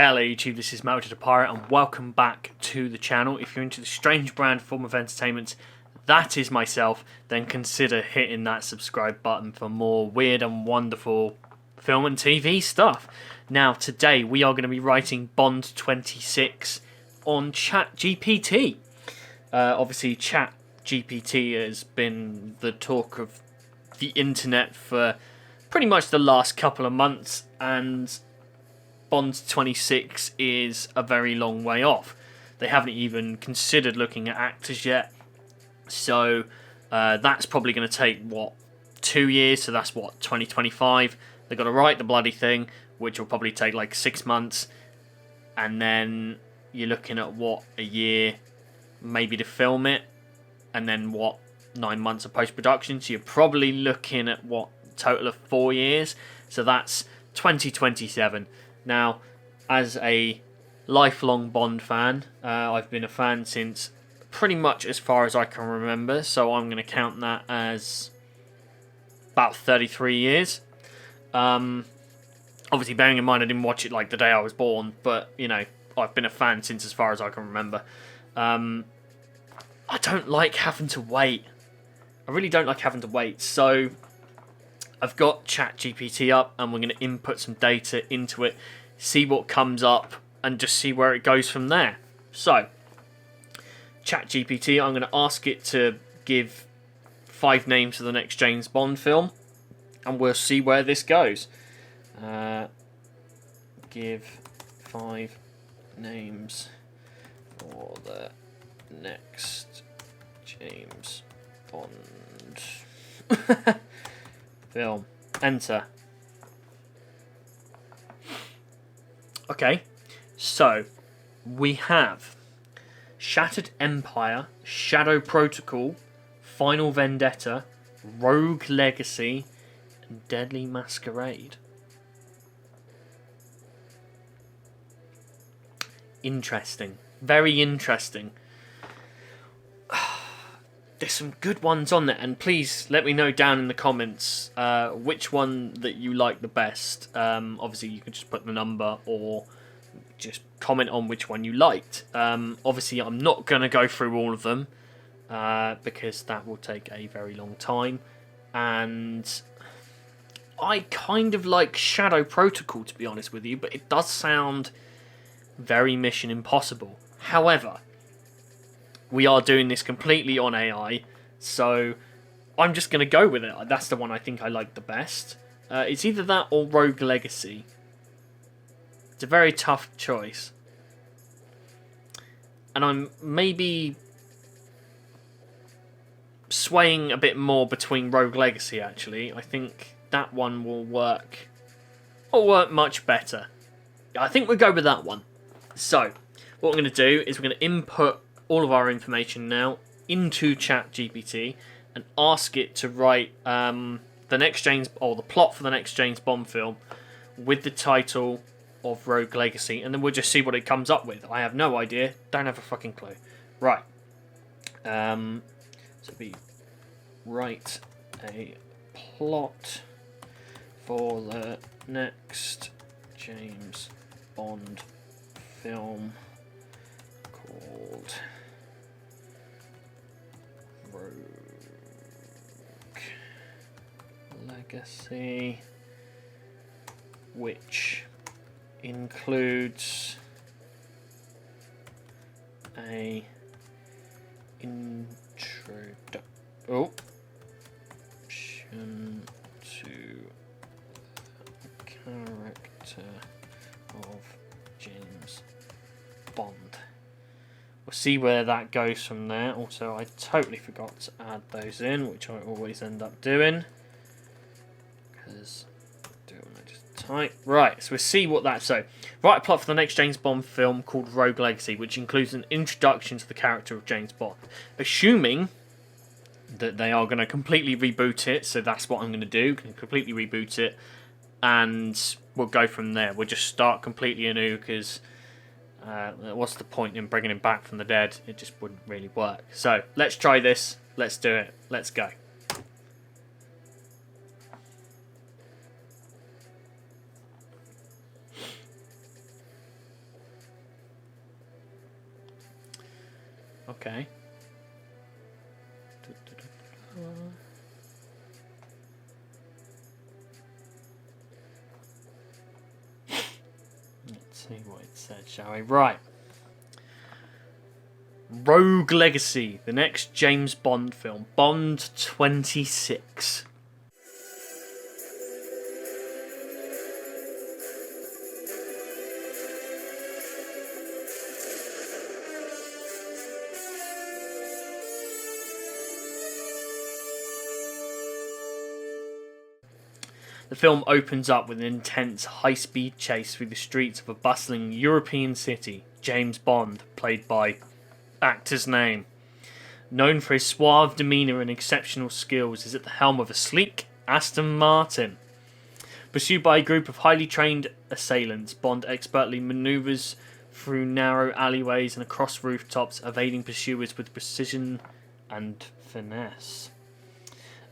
Hello YouTube, this is Melted a Pirate and welcome back to the channel. If you're into the strange brand form of entertainment that is myself, then consider hitting that subscribe button for more weird and wonderful film and TV stuff. Now today we are going to be writing Bond 26 on Chat GPT. Obviously Chat GPT has been the talk of the internet for pretty much the last couple of months, and Bond 26 is a very long way off. They haven't even considered looking at actors yet. So that's probably going to take, 2 years? So that's 2025. They've got to write the bloody thing, which will probably take like 6 months. And then you're looking at, a year maybe to film it. And then 9 months of post-production. So you're probably looking at, total of 4 years. So that's 2027. Now, as a lifelong Bond fan, I've been a fan since pretty much as far as I can remember, so I'm going to count that as about 33 years. Obviously, bearing in mind I didn't watch it like the day I was born, but, I've been a fan since as far as I can remember. I don't like having to wait. I really don't like having to wait, so I've got Chat GPT up and we're going to input some data into it, see what comes up and just see where it goes from there. So, Chat GPT, I'm going to ask it to give 5 names for the next James Bond film and we'll see where this goes. Give 5 names for the next James Bond film. Enter. Okay, so we have Shattered Empire, Shadow Protocol, Final Vendetta, Rogue Legacy, and Deadly Masquerade. Interesting. Very interesting. There's some good ones on there, and please let me know down in the comments which one that you like the best. Obviously, you can just put the number or just comment on which one you liked. Obviously, I'm not going to go through all of them because that will take a very long time. And I kind of like Shadow Protocol, to be honest with you, but it does sound very Mission Impossible. However, we are doing this completely on AI, so I'm just going to go with it. That's the one I think I like the best. It's either that or Rogue Legacy. It's a very tough choice. And I'm maybe swaying a bit more between Rogue Legacy, actually. I think that one will work much better. I think we'll go with that one. So, what we're going to do is we're going to input all of our information now into Chat GPT and ask it to write the plot for the next James Bond film with the title of Rogue Legacy, and then we'll just see what it comes up with. I have no idea, don't have a fucking clue. Right. So we write a plot for the next James Bond film called Rogue Legacy, which includes a introduction to the character of James Bond. We'll see where that goes from there. Also, I totally forgot to add those in, which I always end up doing. Because I do it when I just type. Right, so we'll see what that's. So, write a plot for the next James Bond film called Rogue Legacy, which includes an introduction to the character of James Bond. Assuming that they are going to completely reboot it, so that's what I'm going to do. Completely reboot it, and we'll go from there. We'll just start completely anew, because what's the point in bringing him back from the dead? It just wouldn't really work. So, let's try this. Let's do it. Let's go. Okay. Let's see what it said, shall we? Right. Rogue Legacy, the next James Bond film. Bond 26. The film opens up with an intense high-speed chase through the streets of a bustling European city. James Bond, played by actor's name, known for his suave demeanour and exceptional skills, is at the helm of a sleek Aston Martin. Pursued by a group of highly trained assailants, Bond expertly manoeuvres through narrow alleyways and across rooftops, evading pursuers with precision and finesse.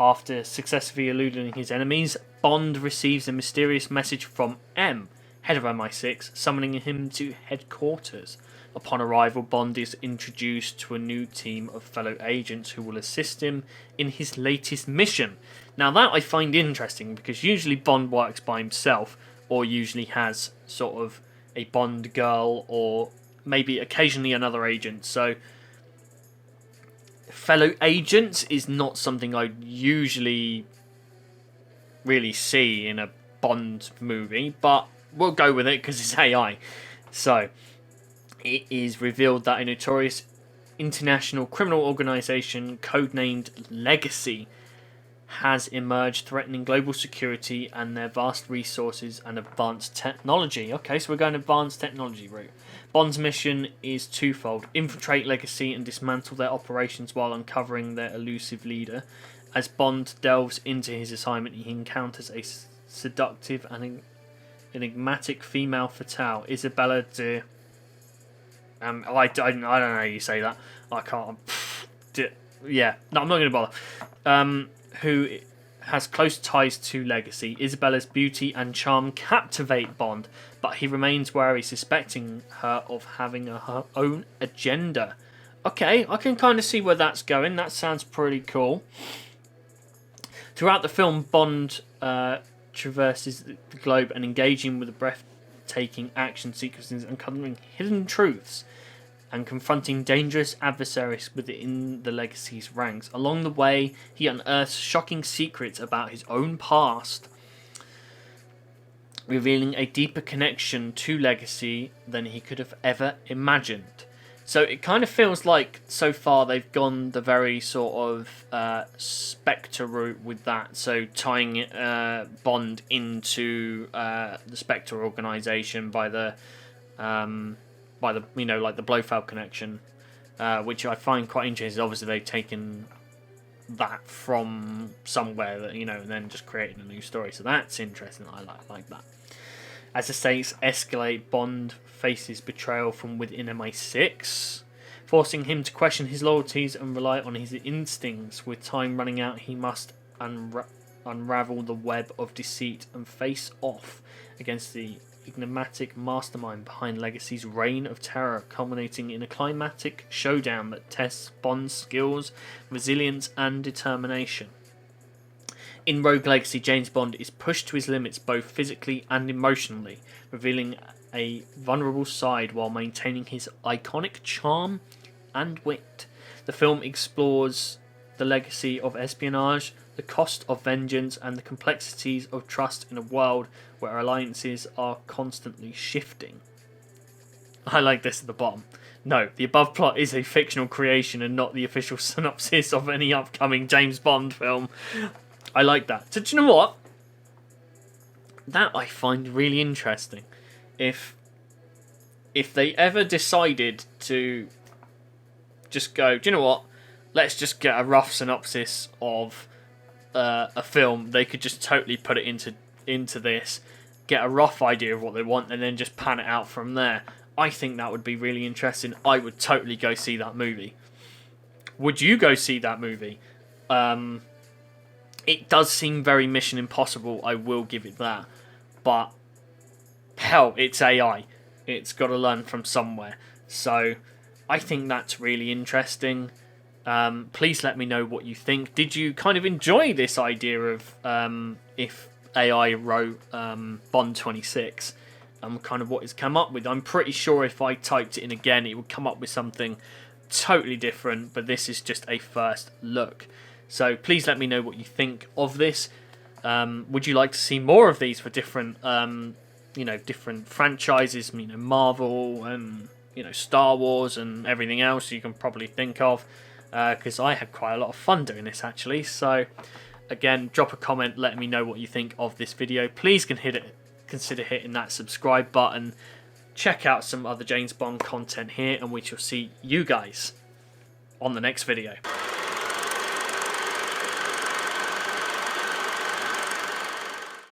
After successfully eluding his enemies, Bond receives a mysterious message from M, head of MI6, summoning him to headquarters. Upon arrival, Bond is introduced to a new team of fellow agents who will assist him in his latest mission. Now that I find interesting, because usually Bond works by himself, or usually has sort of a Bond girl, or maybe occasionally another agent. So fellow agents is not something I usually really see in a Bond movie, but we'll go with it because it's AI. So it is revealed that a notorious international criminal organisation codenamed Legacy has emerged, threatening global security and their vast resources and advanced technology. Okay, so we're going advanced technology route. Bond's mission is twofold: infiltrate Legacy and dismantle their operations while uncovering their elusive leader. As Bond delves into his assignment, he encounters a seductive and enigmatic female fatale, Isabella de... I don't know how you say that. I can't... Yeah, no, I'm not going to bother. Who has close ties to Legacy. Isabella's beauty and charm captivate Bond, but he remains wary, suspecting her of having her own agenda. Okay, I can kind of see where that's going. That sounds pretty cool. Throughout the film, Bond traverses the globe and engaging with the breathtaking action sequences, uncovering hidden truths and confronting dangerous adversaries within the Legacy's ranks. Along the way, he unearths shocking secrets about his own past, revealing a deeper connection to Legacy than he could have ever imagined. So it kind of feels like so far they've gone the very sort of Spectre route with that. So tying Bond into the Spectre organisation by the like the Blofeld connection, which I find quite interesting. Obviously they've taken that from somewhere that and then just created a new story. So that's interesting. I like that. As the stakes escalate, Bond faces betrayal from within MI6, forcing him to question his loyalties and rely on his instincts. With time running out, he must unravel the web of deceit and face off against the enigmatic mastermind behind Legacy's reign of terror, culminating in a climactic showdown that tests Bond's skills, resilience and determination. In Rogue Legacy, James Bond is pushed to his limits both physically and emotionally, revealing a vulnerable side while maintaining his iconic charm and wit. The film explores the legacy of espionage, the cost of vengeance, and the complexities of trust in a world where alliances are constantly shifting. I like this at the bottom. No, the above plot is a fictional creation and not the official synopsis of any upcoming James Bond film. I like that. So do you know what? That I find really interesting. If they ever decided to just go, do you know what? Let's just get a rough synopsis of a film. They could just totally put it into this, get a rough idea of what they want, and then just pan it out from there. I think that would be really interesting. I would totally go see that movie. Would you go see that movie? It does seem very Mission Impossible, I will give it that. But, hell, it's AI. It's got to learn from somewhere. So, I think that's really interesting. Please let me know what you think. Did you kind of enjoy this idea of if AI wrote Bond 26? Kind of what it's come up with. I'm pretty sure if I typed it in again, it would come up with something totally different, but this is just a first look. So please let me know what you think of this. Would you like to see more of these for different, different franchises, Marvel and, Star Wars and everything else you can probably think of? Because I had quite a lot of fun doing this, actually. So, again, drop a comment, let me know what you think of this video. Please consider hitting that subscribe button. Check out some other James Bond content here, and we shall see you guys on the next video.